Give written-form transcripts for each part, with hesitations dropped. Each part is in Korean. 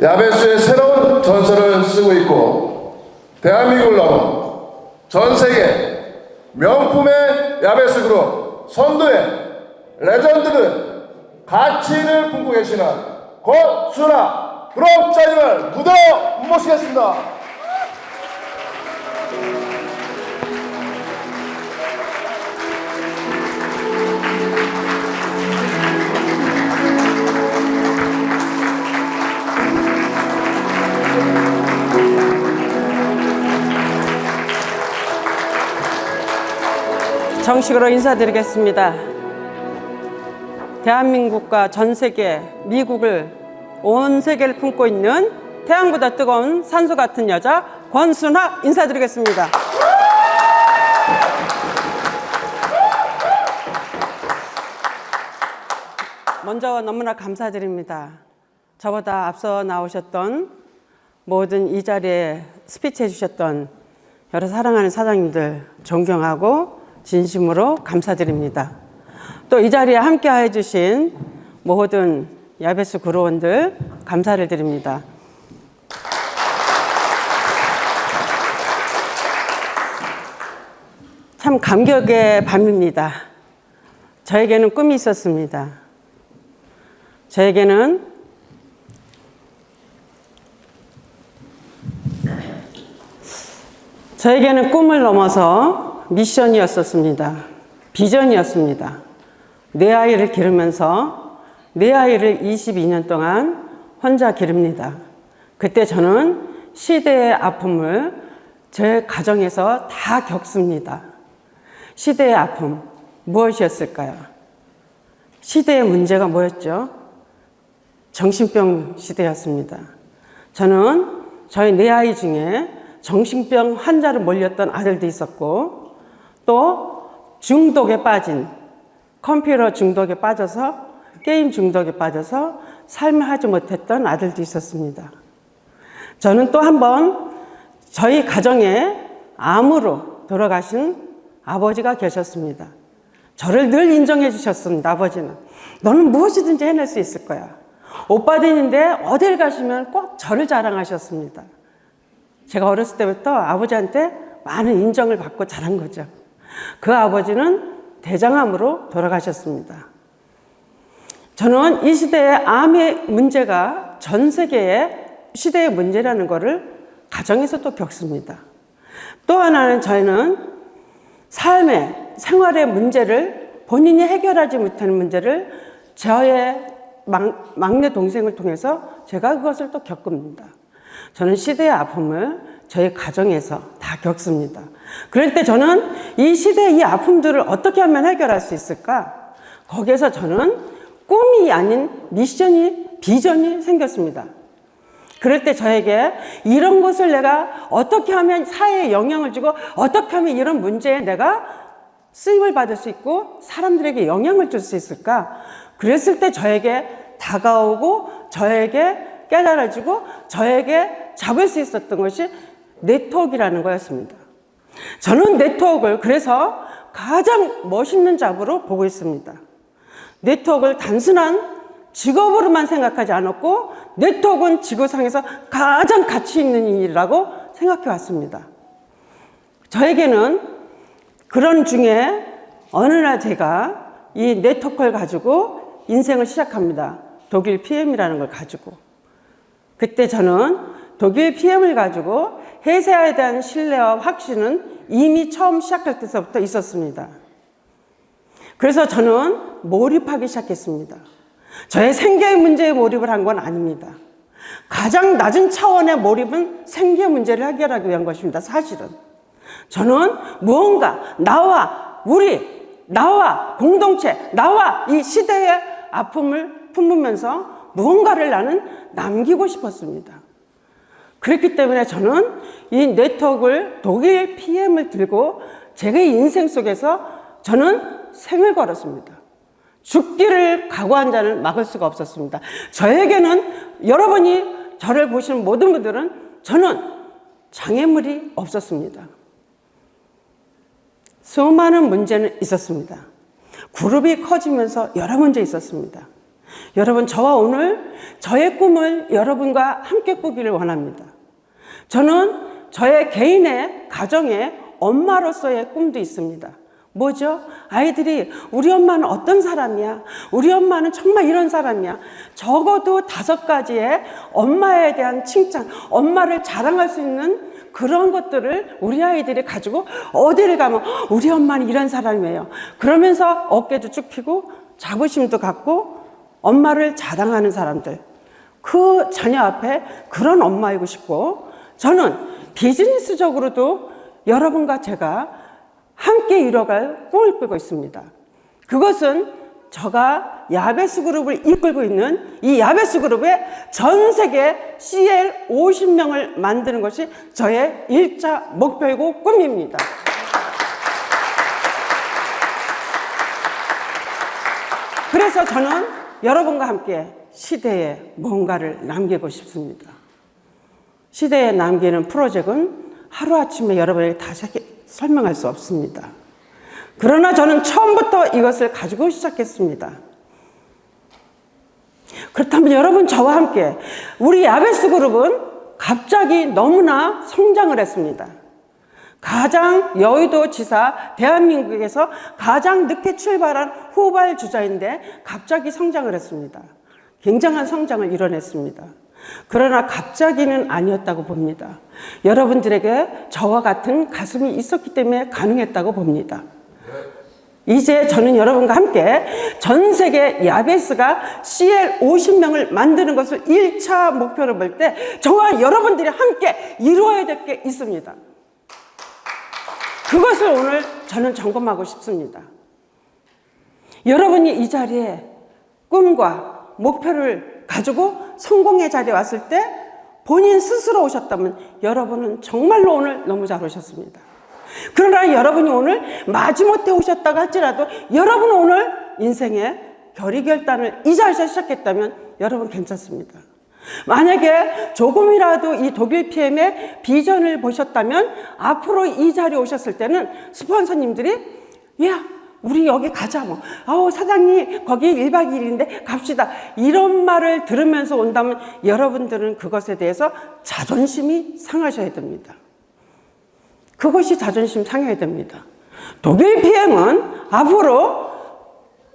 야베스의 새로운 전설을 쓰고 있고 대한민국을 넘어 전 세계 명품의 야베스 그룹 선두의 레전드를 가치를 품고 계시는 권순아 그룹장님을 무대로 모시겠습니다. 정식으로 인사드리겠습니다. 대한민국과 전 세계, 미국을 온 세계를 품고 있는 태양보다 뜨거운 산소 같은 여자 권순아 인사드리겠습니다. 먼저 너무나 감사드립니다. 저보다 앞서 나오셨던 모든 이 자리에 스피치 해주셨던 여러 사랑하는 사장님들 존경하고 진심으로 감사드립니다. 또 이 자리에 함께 해주신 모든 야베스 그룹원들 감사를 드립니다. 참 감격의 밤입니다. 저에게는 꿈이 있었습니다. 저에게는 꿈을 넘어서 미션이었었습니다. 비전이었습니다. 내 아이를 기르면서 내 아이를 22년 동안 혼자 기릅니다. 그때 저는 시대의 아픔을 제 가정에서 다 겪습니다. 시대의 아픔, 무엇이었을까요? 시대의 문제가 뭐였죠? 정신병 시대였습니다. 저는 저희 네 아이 중에 정신병 환자로 몰렸던 아들도 있었고 또 중독에 빠진 컴퓨터 중독에 빠져서 게임 중독에 빠져서 삶을 하지 못했던 아들도 있었습니다. 저는 또 한 번 저희 가정에 암으로 돌아가신 아버지가 계셨습니다. 저를 늘 인정해 주셨습니다. 아버지는 너는 무엇이든지 해낼 수 있을 거야. 오빠들인데 어딜 가시면 꼭 저를 자랑하셨습니다. 제가 어렸을 때부터 아버지한테 많은 인정을 받고 자란 거죠. 그 아버지는 대장암으로 돌아가셨습니다. 저는 이 시대의 암의 문제가 전 세계의 시대의 문제라는 것을 가정에서도 겪습니다. 또 하나는 저희는 삶의 생활의 문제를 본인이 해결하지 못하는 문제를 저의 막내 동생을 통해서 제가 그것을 또 겪습니다. 저는 시대의 아픔을 저희 가정에서 다 겪습니다. 그럴 때 저는 이 시대의 이 아픔들을 어떻게 하면 해결할 수 있을까? 거기에서 저는 꿈이 아닌 미션이, 비전이 생겼습니다. 그럴 때 저에게 이런 것을 내가 어떻게 하면 사회에 영향을 주고 어떻게 하면 이런 문제에 내가 쓰임을 받을 수 있고 사람들에게 영향을 줄 수 있을까? 그랬을 때 저에게 다가오고 저에게 깨달아주고 저에게 잡을 수 있었던 것이 네트워크라는 거였습니다. 저는 네트워크를 그래서 가장 멋있는 잡으로 보고 있습니다. 네트워크를 단순한 직업으로만 생각하지 않았고 네트워크는 지구상에서 가장 가치 있는 일이라고 생각해 왔습니다. 저에게는 그런 중에 어느 날 제가 이 네트워크를 가지고 인생을 시작합니다. 독일 PM이라는 걸 가지고. 그때 저는 독일 PM을 가지고 회사에 대한 신뢰와 확신은 이미 처음 시작할 때서부터 있었습니다. 그래서 저는 몰입하기 시작했습니다. 저의 생계의 문제에 몰입을 한 건 아닙니다. 가장 낮은 차원의 몰입은 생계 문제를 해결하기 위한 것입니다. 사실은. 저는 무언가 나와 공동체, 나와 이 시대의 아픔을 품으면서 무언가를 나는 남기고 싶었습니다. 그렇기 때문에 저는 이 네트워크를 독일 PM을 들고 제 인생 속에서 저는 생을 걸었습니다. 죽기를 각오한 자는 막을 수가 없었습니다. 저에게는 여러분이 저를 보시는 모든 분들은 저는 장애물이 없었습니다. 수많은 문제는 있었습니다. 그룹이 커지면서 여러 문제 있었습니다. 여러분, 저와 오늘 저의 꿈을 여러분과 함께 꾸기를 원합니다. 저는 저의 개인의 가정의 엄마로서의 꿈도 있습니다. 뭐죠? 아이들이 우리 엄마는 어떤 사람이야? 우리 엄마는 정말 이런 사람이야. 적어도 5가지의 엄마에 대한 칭찬, 엄마를 자랑할 수 있는 그런 것들을 우리 아이들이 가지고 어디를 가면 우리 엄마는 이런 사람이에요. 그러면서 어깨도 쭉 펴고 자부심도 갖고 엄마를 자랑하는 사람들. 그 자녀 앞에 그런 엄마이고 싶고, 저는 비즈니스적으로도 여러분과 제가 함께 이뤄갈 꿈을 꾸고 있습니다. 그것은 제가 야베스 그룹을 이끌고 있는 이 야베스 그룹의 전 세계 CL 50명을 만드는 것이 저의 1차 목표이고 꿈입니다. 그래서 저는 여러분과 함께 시대에 뭔가를 남기고 싶습니다. 시대에 남기는 프로젝트는 하루아침에 여러분에게 다시 설명할 수 없습니다. 그러나 저는 처음부터 이것을 가지고 시작했습니다. 그렇다면 여러분, 저와 함께 우리 야베스 그룹은 갑자기 너무나 성장을 했습니다. 가장 여의도 지사, 대한민국에서 가장 늦게 출발한 후발 주자인데 갑자기 성장을 했습니다. 굉장한 성장을 이뤄냈습니다. 그러나 갑자기는 아니었다고 봅니다. 여러분들에게 저와 같은 가슴이 있었기 때문에 가능했다고 봅니다. 이제 저는 여러분과 함께 전 세계 야베스가 CL 50명을 만드는 것을 1차 목표로 볼 때 저와 여러분들이 함께 이루어야 될 게 있습니다. 그것을 오늘 저는 점검하고 싶습니다. 여러분이 이 자리에 꿈과 목표를 가지고 성공의 자리에 왔을 때 본인 스스로 오셨다면 여러분은 정말로 오늘 너무 잘 오셨습니다. 그러나 여러분이 오늘 마지못해 오셨다고 할지라도 여러분은 오늘 인생의 결의결단을 이 자리에서 시작했다면 여러분 괜찮습니다. 만약에 조금이라도 이 독일 PM의 비전을 보셨다면 앞으로 이 자리에 오셨을 때는 스폰서님들이 야, 우리 여기 가자, 뭐. 사장님, 거기 1박 2일인데 갑시다. 이런 말을 들으면서 온다면 여러분들은 그것에 대해서 자존심이 상하셔야 됩니다. 그것이 자존심 상해야 됩니다. 독일 PM은 앞으로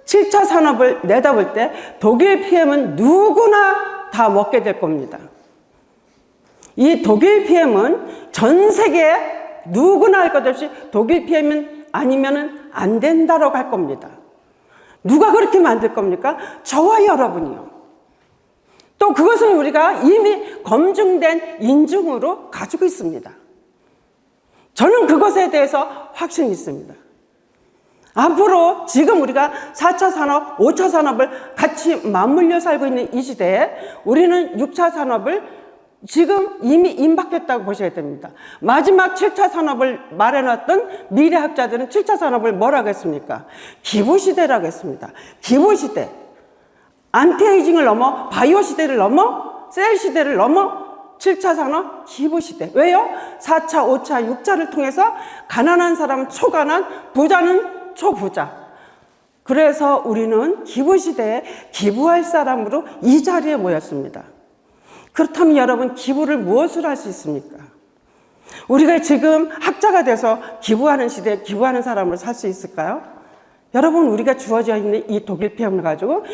7차 산업을 내다볼 때 독일 PM은 누구나 다 먹게 될 겁니다. 이 독일 PM은 전 세계 누구나 할 것 없이 독일 PM은 아니면은 안 된다라고 할 겁니다. 누가 그렇게 만들 겁니까? 저와 여러분이요. 또 그것은 우리가 이미 검증된 인증으로 가지고 있습니다. 저는 그것에 대해서 확신이 있습니다. 앞으로 지금 우리가 4차 산업, 5차 산업을 같이 맞물려 살고 있는 이 시대에 우리는 6차 산업을 지금 이미 임박했다고 보셔야 됩니다. 마지막 7차 산업을 말해놨던 미래학자들은 7차 산업을 뭐라고 했습니까? 기부시대라고 했습니다. 기부시대. 안티에이징을 넘어 바이오 시대를 넘어 셀 시대를 넘어 7차 산업 기부시대. 왜요? 4차, 5차, 6차를 통해서 가난한 사람은 초가난, 부자는 초부자. 그래서 우리는 기부시대에 기부할 사람으로 이 자리에 모였습니다. 그렇다면 여러분, 기부를 무엇으로 할 수 있습니까? 우리가 지금 학자가 돼서 기부하는 시대에 기부하는 사람으로 살 수 있을까요? 여러분, 우리가 주어져 있는 이 독일 PM을 가지고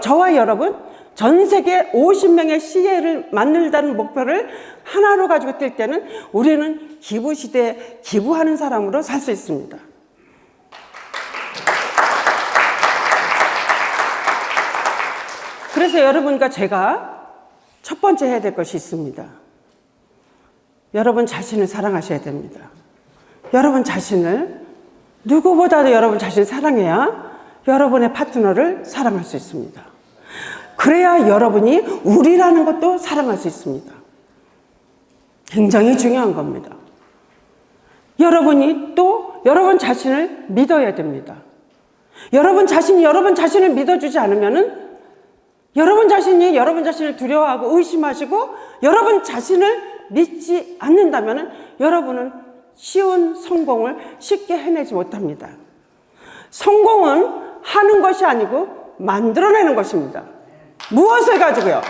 저와 여러분 전 세계 50명의 CL을 만들다는 목표를 하나로 가지고 뛸 때는 우리는 기부시대에 기부하는 사람으로 살 수 있습니다. 그래서 여러분과 제가 첫 번째 해야 될 것이 있습니다. 여러분 자신을 사랑하셔야 됩니다. 여러분 자신을, 누구보다도 여러분 자신을 사랑해야 여러분의 파트너를 사랑할 수 있습니다. 그래야 여러분이 우리라는 것도 사랑할 수 있습니다. 굉장히 중요한 겁니다. 여러분이 또 여러분 자신을 믿어야 됩니다. 여러분 자신이 여러분 자신을 믿어주지 않으면은 여러분 자신이 여러분 자신을 두려워하고 의심하시고 여러분 자신을 믿지 않는다면 여러분은 쉬운 성공을 쉽게 해내지 못합니다. 성공은 하는 것이 아니고 만들어내는 것입니다. 무엇을 가지고요?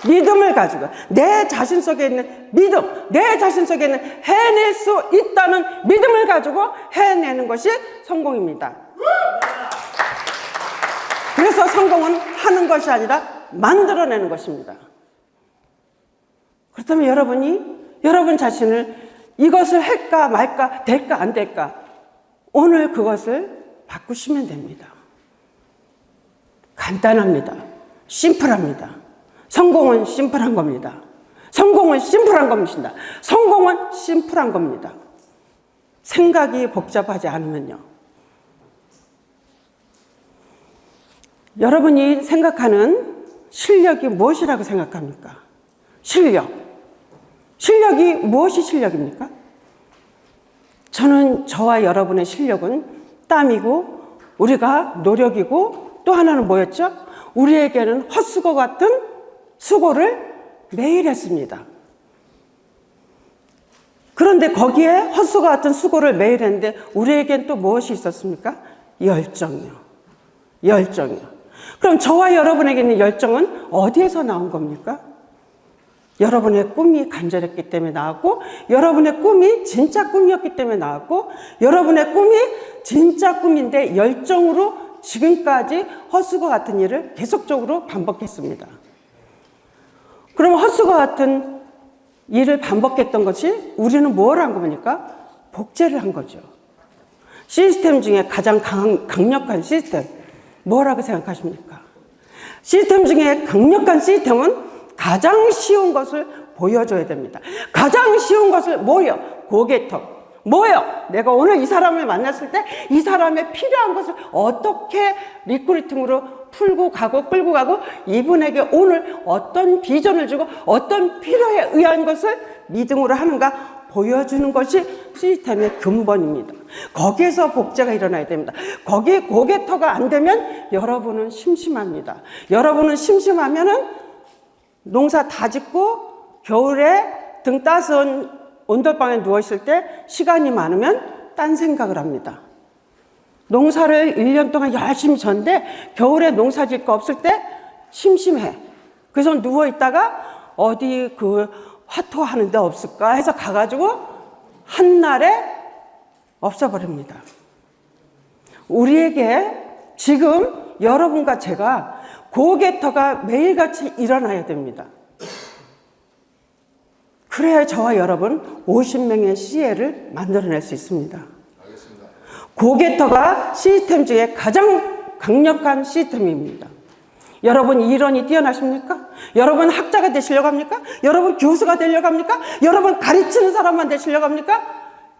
믿음을 가지고 내 자신 속에 있는 믿음, 내 자신 속에 있는 해낼 수 있다는 믿음을 가지고 해내는 것이 성공입니다. 그래서 성공은 하는 것이 아니라 만들어내는 것입니다. 그렇다면 여러분 자신을 이것을 할까 말까, 될까 안 될까, 오늘 그것을 바꾸시면 됩니다. 간단합니다. 심플합니다. 성공은 심플한 겁니다. 성공은 심플한 겁니다. 성공은 심플한 겁니다. 생각이 복잡하지 않으면요. 여러분이 생각하는 실력이 무엇이라고 생각합니까? 실력이 무엇이 실력입니까? 저는 저와 여러분의 실력은 땀이고 우리가 노력이고 또 하나는 뭐였죠? 우리에게는 헛수고 같은 수고를 매일 했습니다. 그런데 거기에 헛수고 같은 수고를 매일 했는데 우리에겐 또 무엇이 있었습니까? 열정이요. 그럼 저와 여러분에게 있는 열정은 어디에서 나온 겁니까? 여러분의 꿈이 간절했기 때문에 나왔고, 여러분의 꿈이 진짜 꿈이었기 때문에 나왔고, 여러분의 꿈이 진짜 꿈인데 열정으로 지금까지 헛수고 같은 일을 계속적으로 반복했습니다. 그럼 헛수고 같은 일을 반복했던 것이 우리는 뭘 한 겁니까? 복제를 한 거죠. 시스템 중에 가장 강력한 시스템, 뭐라고 생각하십니까? 시스템 중에 강력한 시스템은 가장 쉬운 것을 보여줘야 됩니다. 가장 쉬운 것을 뭐요? 고개턱. 뭐요? 내가 오늘 이 사람을 만났을 때 이 사람의 필요한 것을 어떻게 리크루팅으로 풀고 가고 끌고 가고 이분에게 오늘 어떤 비전을 주고 어떤 필요에 의한 것을 믿음으로 하는가 보여주는 것이 시스템의 근본입니다. 거기에서 복제가 일어나야 됩니다. 거기에 고개터가 안 되면 여러분은 심심합니다. 여러분은 심심하면은 농사 다 짓고 겨울에 등 따스한 온돌방에 누워있을 때 시간이 많으면 딴 생각을 합니다. 농사를 1년 동안 열심히 졌는데 겨울에 농사 질 거 없을 때 심심해. 그래서 누워있다가 어디 그 화토하는 데 없을까 해서 가가지고 한날에 없어버립니다. 우리에게 지금 여러분과 제가 고개터가 매일같이 일어나야 됩니다. 그래야 저와 여러분 50명의 CL을 만들어낼 수 있습니다. 알겠습니다. 고개터가 시스템 중에 가장 강력한 시스템입니다. 여러분 이론이 뛰어나십니까? 여러분 학자가 되시려고 합니까? 여러분 교수가 되려고 합니까? 여러분 가르치는 사람만 되시려고 합니까?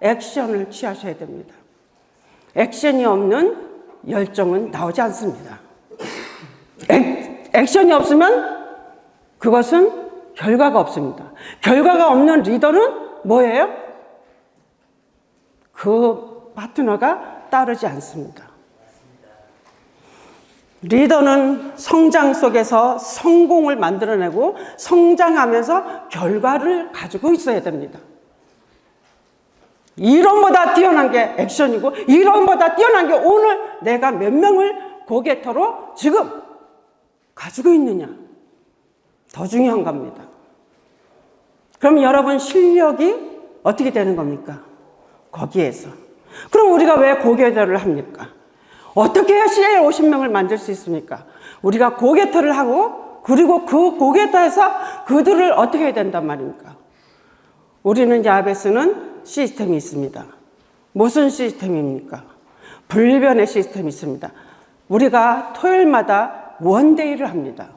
액션을 취하셔야 됩니다. 액션이 없는 열정은 나오지 않습니다. 액션이 없으면 그것은 결과가 없습니다. 결과가 없는 리더는 뭐예요? 그 파트너가 따르지 않습니다. 리더는 성장 속에서 성공을 만들어내고 성장하면서 결과를 가지고 있어야 됩니다. 이론보다 뛰어난 게 액션이고 이론보다 뛰어난 게 오늘 내가 몇 명을 고개터로 지금 가지고 있느냐. 더 중요한 겁니다. 그럼 여러분 실력이 어떻게 되는 겁니까? 거기에서. 그럼 우리가 왜 고개터를 합니까? 어떻게 해야 CL 50명을 만들 수 있습니까? 우리가 고개터를 하고 그리고 그 고개터에서 그들을 어떻게 해야 된단 말입니까? 우리는 야베스는 시스템이 있습니다. 무슨 시스템입니까? 불변의 시스템이 있습니다. 우리가 토요일마다 원데이를 합니다.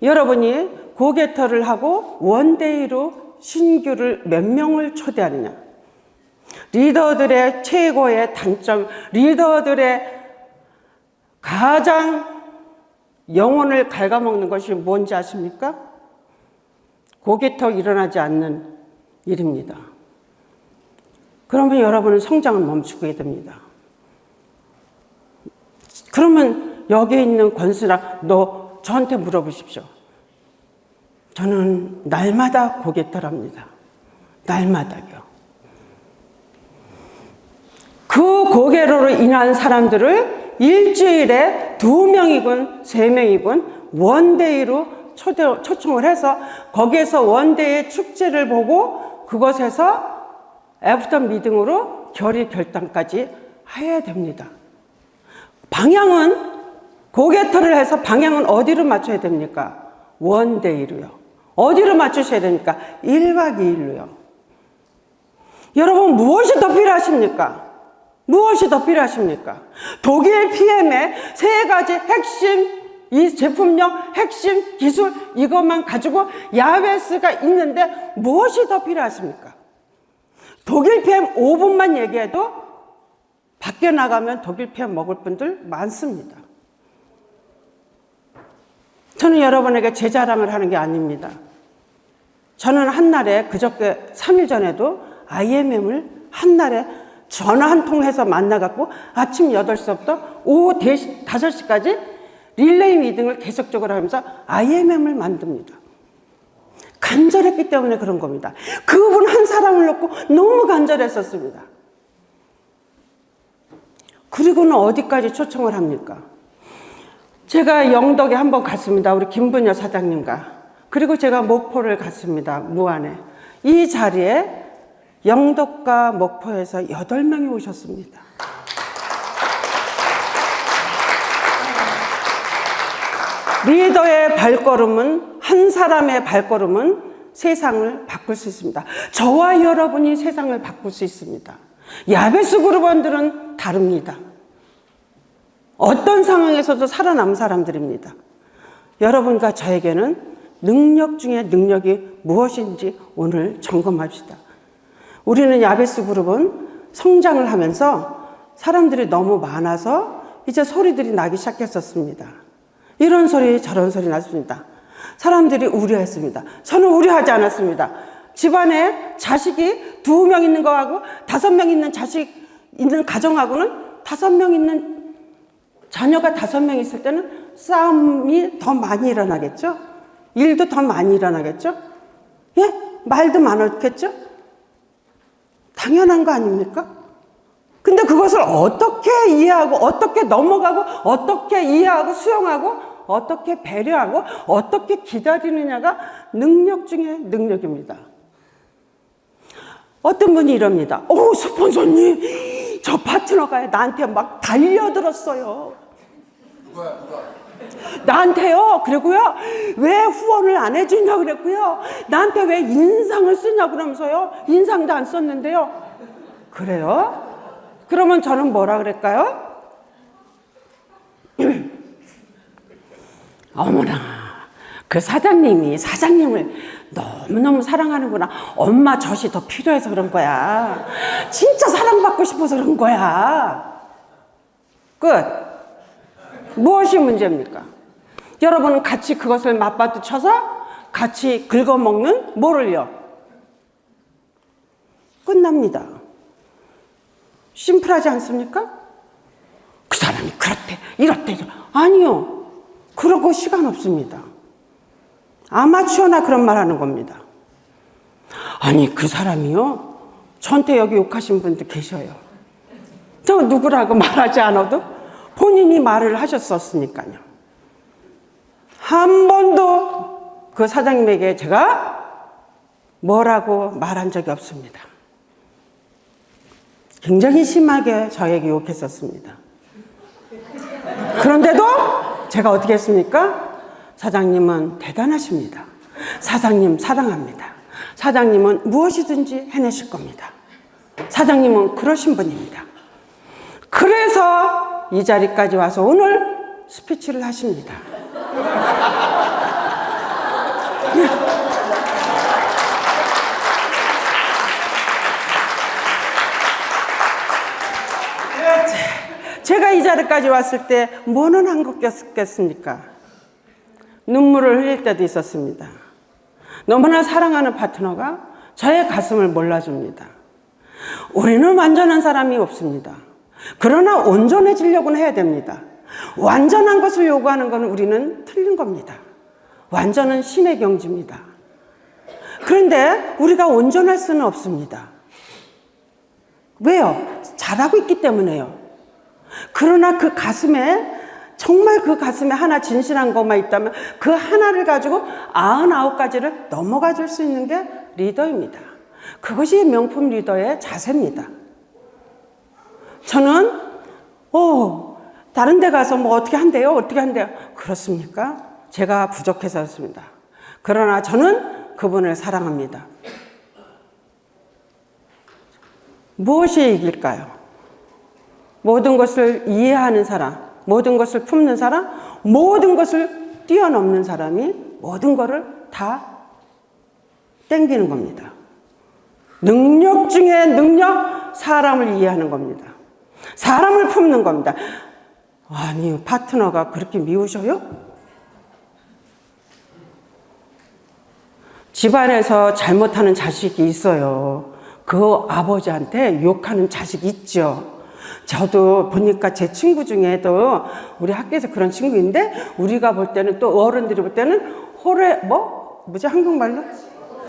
여러분이 고개터를 하고 원데이로 신규를 몇 명을 초대하느냐? 리더들의 최고의 단점, 리더들의 가장 영혼을 갉아먹는 것이 뭔지 아십니까? 고개터 일어나지 않는 일입니다. 그러면 여러분은 성장을 멈추게 됩니다. 그러면 여기 있는 권수라, 너 저한테 물어보십시오. 저는 날마다 고개터랍니다. 날마다요. 그 고개로로 인한 사람들을 일주일에 2명이건 3명이건 원데이로 초청을 해서 거기에서 원데이 축제를 보고 그것에서 애프터 미팅으로 결의 결단까지 해야 됩니다. 방향은 고개터를 해서 방향은 어디로 맞춰야 됩니까? 원데이로요. 어디로 맞추셔야 됩니까? 1박 2일로요. 여러분 무엇이 더 필요하십니까? 무엇이 더 필요하십니까? 독일 PM의 세 가지 핵심, 이 제품력 핵심 기술 이것만 가지고 야베스가 있는데 무엇이 더 필요하십니까? 독일 PM 5분만 얘기해도 밖에 나가면 독일 PM 먹을 분들 많습니다. 저는 여러분에게 제 자랑을 하는 게 아닙니다. 저는 한날에 그저께 3일 전에도 IMM을 한날에 전화 한 통 해서 만나갖고 아침 8시부터 오후 5시까지 릴레이 미팅을 계속적으로 하면서 IMM을 만듭니다. 간절했기 때문에 그런 겁니다. 그분 한 사람을 놓고 너무 간절했었습니다. 그리고는 어디까지 초청을 합니까? 제가 영덕에 한번 갔습니다. 우리 김분여 사장님과. 그리고 제가 목포를 갔습니다. 무안에. 이 자리에 영덕과 목포에서 8명이 오셨습니다. 리더의 발걸음은, 한 사람의 발걸음은 세상을 바꿀 수 있습니다. 저와 여러분이 세상을 바꿀 수 있습니다. 야베스 그룹원들은 다릅니다. 어떤 상황에서도 살아남은 사람들입니다. 여러분과 저에게는 능력 중에 능력이 무엇인지 오늘 점검합시다. 우리는 야베스 그룹은 성장을 하면서 사람들이 너무 많아서 이제 소리들이 나기 시작했었습니다. 이런 소리 저런 소리 났습니다. 사람들이 우려했습니다. 저는 우려하지 않았습니다. 집안에 자식이 2명 있는 거하고 5명 있는 자식 있는 가정하고는 5명 있는 자녀가 5명 있을 때는 싸움이 더 많이 일어나겠죠? 일도 더 많이 일어나겠죠? 예? 말도 많았겠죠? 당연한 거 아닙니까? 근데 그것을 어떻게 이해하고 어떻게 넘어가고 어떻게 이해하고 수용하고 어떻게 배려하고 어떻게 기다리느냐가 능력 중에 능력입니다. 어떤 분이 이럽니다. 오, 스폰서님, 저 파트너가 나한테 막 달려들었어요. 누가? 나한테요. 그리고요, 왜 후원을 안 해주냐고 그랬고요. 나한테 왜 인상을 쓰냐고 그러면서요. 인상도 안 썼는데요. 그래요? 그러면 저는 뭐라 그럴까요? 어머나, 그 사장님이 사장님을 너무너무 사랑하는구나. 엄마 젖이 더 필요해서 그런 거야. 진짜 사랑받고 싶어서 그런 거야. 끝. 무엇이 문제입니까? 여러분은 같이 그것을 맞받아 쳐서 같이 긁어먹는 뭐를요? 끝납니다. 심플하지 않습니까? 그 사람이 그렇대, 이렇대. 아니요. 그러고 시간 없습니다. 아마추어나 그런 말 하는 겁니다. 아니, 그 사람이요. 저한테 여기 욕하신 분도 계셔요. 저 누구라고 말하지 않아도 본인이 말을 하셨었으니까요. 한 번도 그 사장님에게 제가 뭐라고 말한 적이 없습니다. 굉장히 심하게 저에게 욕했었습니다. 그런데도 제가 어떻게 했습니까? 사장님은 대단하십니다. 사장님 사랑합니다. 사장님은 무엇이든지 해내실 겁니다. 사장님은 그러신 분입니다. 그래서 이 자리까지 와서 오늘 스피치를 하십니다. 제가 이 자리까지 왔을 때 뭐는 한 것겠습니까? 눈물을 흘릴 때도 있었습니다. 너무나 사랑하는 파트너가 저의 가슴을 몰라줍니다. 우리는 완전한 사람이 없습니다. 그러나 온전해지려고는 해야 됩니다. 완전한 것을 요구하는 것은 우리는 틀린 겁니다. 완전은 신의 경지입니다. 그런데 우리가 온전할 수는 없습니다. 왜요? 잘하고 있기 때문에요. 그러나 그 가슴에 정말 그 가슴에 하나 진실한 것만 있다면 그 하나를 가지고 99가지를 넘어가 줄 수 있는 게 리더입니다. 그것이 명품 리더의 자세입니다. 저는 다른 데 가서 뭐 어떻게 한대요? 어떻게 한대요? 그렇습니까? 제가 부족해서였습니다. 그러나 저는 그분을 사랑합니다. 무엇이 이길까요? 모든 것을 이해하는 사람, 모든 것을 품는 사람, 모든 것을 뛰어넘는 사람이 모든 것을 다 땡기는 겁니다. 능력 중에 능력, 사람을 이해하는 겁니다. 사람을 품는 겁니다. 아니, 파트너가 그렇게 미우셔요? 집안에서 잘못하는 자식이 있어요. 그 아버지한테 욕하는 자식 있죠. 저도 보니까 제 친구 중에도 우리 학교에서 그런 친구인데 우리가 볼 때는 또 어른들이 볼 때는 뭐지 한국말로?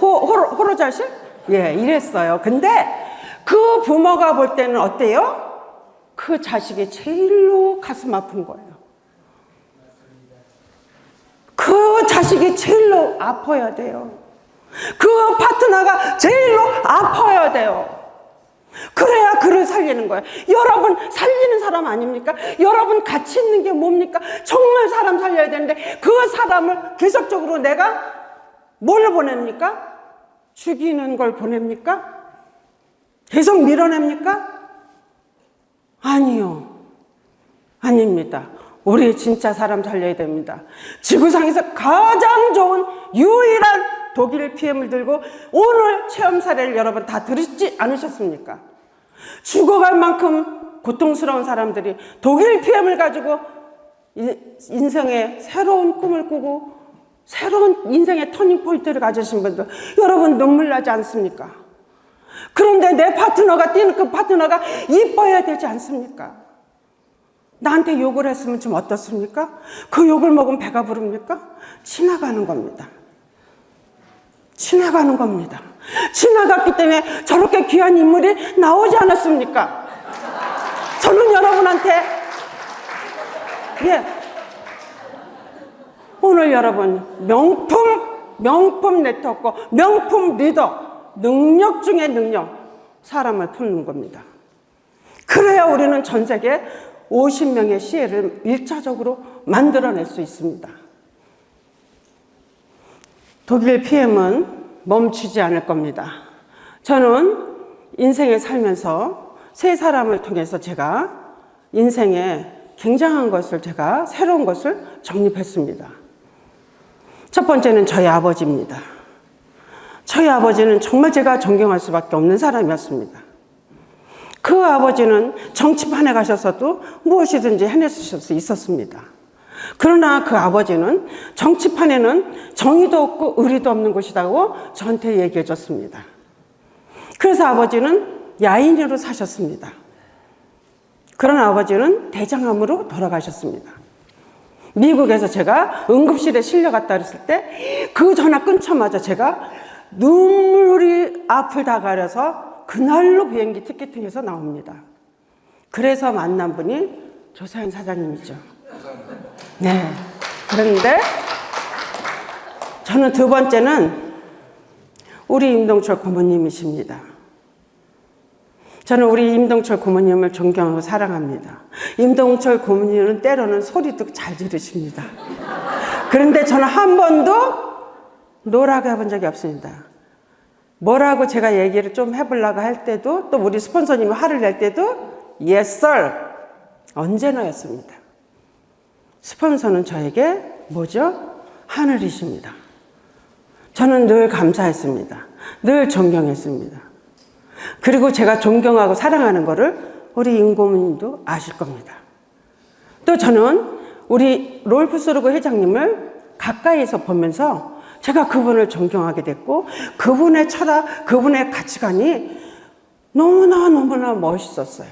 호로 자식? 예, 이랬어요. 근데 그 부모가 볼 때는 어때요? 그 자식이 제일로 가슴 아픈 거예요. 그 자식이 제일로 아파야 돼요. 그 파트너가 제일로 아파야 돼요. 그래야 그를 살리는 거예요. 여러분 살리는 사람 아닙니까? 여러분 가치 있는 게 뭡니까? 정말 사람 살려야 되는데 그 사람을 계속적으로 내가 뭘 보냅니까? 죽이는 걸 보냅니까? 계속 밀어냅니까? 아니요. 아닙니다. 우리 진짜 사람 살려야 됩니다. 지구상에서 가장 좋은 유일한 독일 PM을 들고 오늘 체험 사례를 여러분 다 들으시지 않으셨습니까? 죽어갈 만큼 고통스러운 사람들이 독일 PM을 가지고 인생의 새로운 꿈을 꾸고 새로운 인생의 터닝 포인트를 가지신 분들 여러분 눈물 나지 않습니까? 그런데 내 파트너가 뛰는 그 파트너가 이뻐야 되지 않습니까? 나한테 욕을 했으면 좀 어떻습니까? 그 욕을 먹으면 배가 부릅니까? 지나가는 겁니다. 지나가는 겁니다. 지나갔기 때문에 저렇게 귀한 인물이 나오지 않았습니까? 저는 여러분한테 오늘 여러분 명품 네트워크, 명품 리더, 능력 중에 능력, 사람을 품는 겁니다. 그래야 우리는 전 세계 50명의 CL을 1차적으로 만들어낼 수 있습니다. 독일 PM은 멈추지 않을 겁니다. 저는 인생에 살면서 세 사람을 통해서 제가 인생에 굉장한 것을 제가 새로운 것을 정립했습니다. 첫 번째는 저희 아버지입니다. 저희 아버지는 정말 제가 존경할 수밖에 없는 사람이었습니다. 그 아버지는 정치판에 가셔서도 무엇이든지 해내실 수 있었습니다. 그러나 그 아버지는 정치판에는 정의도 없고 의리도 없는 곳이라고 저한테 얘기해 줬습니다. 그래서 아버지는 야인으로 사셨습니다. 그런 아버지는 대장암으로 돌아가셨습니다. 미국에서 제가 응급실에 실려갔다 그랬을 때 그 전화 끊자마자 제가 눈물이 앞을 다 가려서 그날로 비행기 티켓팅해서 나옵니다. 그래서 만난 분이 조사연 사장님이죠. 네. 그런데 저는 두 번째는 우리 임동철 고모님이십니다. 저는 우리 임동철 고모님을 존경하고 사랑합니다. 임동철 고모님은 때로는 소리도 잘 지르십니다. 그런데 저는 한 번도 노라고 해본 적이 없습니다. 뭐라고 제가 얘기를 좀 해보려고 할 때도 또 우리 스폰서님이 화를 낼 때도 Yes, sir. 언제나였습니다. 스폰서는 저에게 뭐죠? 하늘이십니다. 저는 늘 감사했습니다. 늘 존경했습니다. 그리고 제가 존경하고 사랑하는 거를 우리 임고모님도 아실 겁니다. 또 저는 우리 롤프스루그 회장님을 가까이서 보면서 제가 그분을 존경하게 됐고 그분의 철학, 그분의 가치관이 너무나 멋있었어요.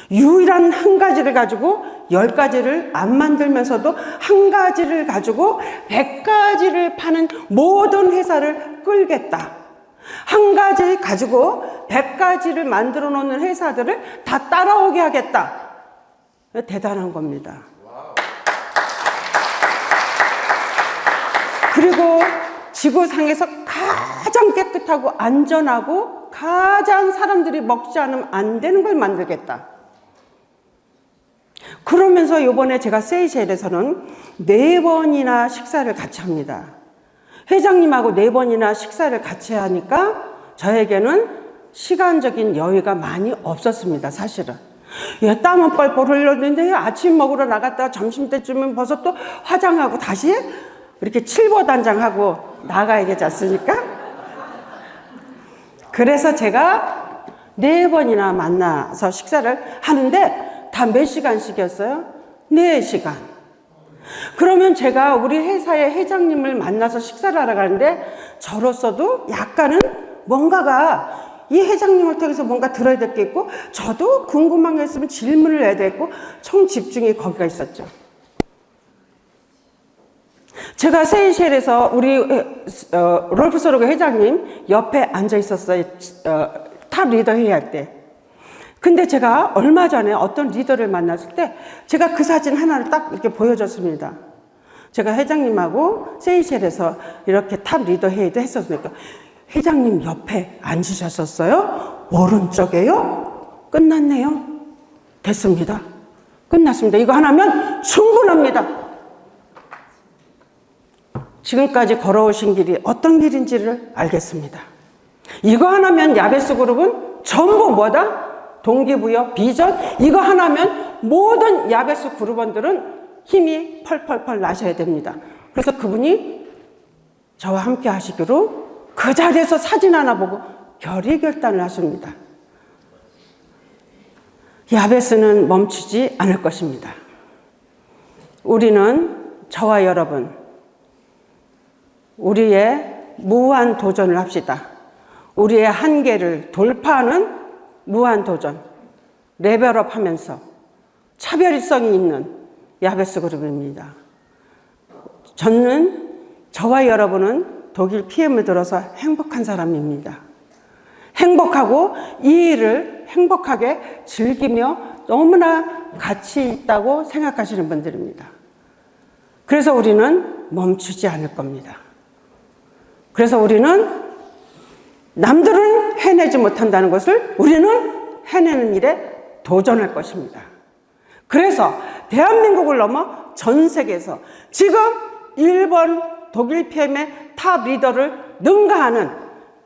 유일한 한 가지를 가지고 10가지를 안 만들면서도 한 가지를 가지고 100가지를 파는 모든 회사를 끌겠다. 한 가지 가지고 100가지를 만들어 놓는 회사들을 다 따라오게 하겠다. 대단한 겁니다. 그리고 지구상에서 가장 깨끗하고 안전하고 가장 사람들이 먹지 않으면 안 되는 걸 만들겠다. 그러면서 이번에 제가 세이셸에서는 4번이나 식사를 같이 합니다. 회장님하고 4번이나 식사를 같이 하니까 저에게는 시간적인 여유가 많이 없었습니다, 사실은. 예, 땀은 뻘뻘 흘렸는데 아침 먹으러 나갔다가 점심때쯤은 벌써 또 화장하고 다시 이렇게 7보 단장하고 나가야 되지 않습니까? 그래서 제가 4번이나 만나서 식사를 하는데 다 몇 시간씩이었어요? 4시간. 그러면 제가 우리 회사의 회장님을 만나서 식사를 하러 가는데 저로서도 약간은 뭔가가 이 회장님을 통해서 뭔가 들어야 될 게 있고 저도 궁금한 게 있으면 질문을 해야 되고 총 집중이 거기가 있었죠. 제가 세이셸에서 우리 롤프 소로그 회장님 옆에 앉아 있었어요. 탑 리더 회의할 때. 근데 제가 얼마 전에 어떤 리더를 만났을 때 제가 그 사진 하나를 딱 이렇게 보여줬습니다. 제가 회장님하고 세이셸에서 이렇게 탑 리더 회의도 했었으니까 회장님 옆에 앉으셨었어요? 오른쪽에요? 끝났네요. 됐습니다. 끝났습니다. 이거 하나면 충분합니다. 지금까지 걸어오신 길이 어떤 길인지를 알겠습니다. 이거 하나면 야베스 그룹은 전부 뭐다? 동기부여, 비전, 이거 하나면 모든 야베스 그룹원들은 힘이 펄펄펄 나셔야 됩니다. 그래서 그분이 저와 함께 하시기로 그 자리에서 사진 하나 보고 결의결단을 하십니다. 야베스는 멈추지 않을 것입니다. 우리는 저와 여러분, 우리의 무한 도전을 합시다. 우리의 한계를 돌파하는 무한 도전, 레벨업 하면서 차별성이 있는 야베스 그룹입니다. 저와 여러분은 독일 PM에 들어서 행복한 사람입니다. 행복하고 이 일을 행복하게 즐기며 너무나 가치 있다고 생각하시는 분들입니다. 그래서 우리는 멈추지 않을 겁니다. 그래서 우리는 남들은 해내지 못한다는 것을 우리는 해내는 일에 도전할 것입니다. 그래서 대한민국을 넘어 전 세계에서 지금 일본 독일 PM의 탑 리더를 능가하는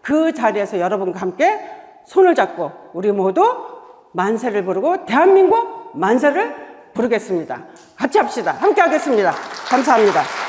그 자리에서 여러분과 함께 손을 잡고 우리 모두 만세를 부르고 대한민국 만세를 부르겠습니다. 같이 합시다. 함께 하겠습니다. 감사합니다.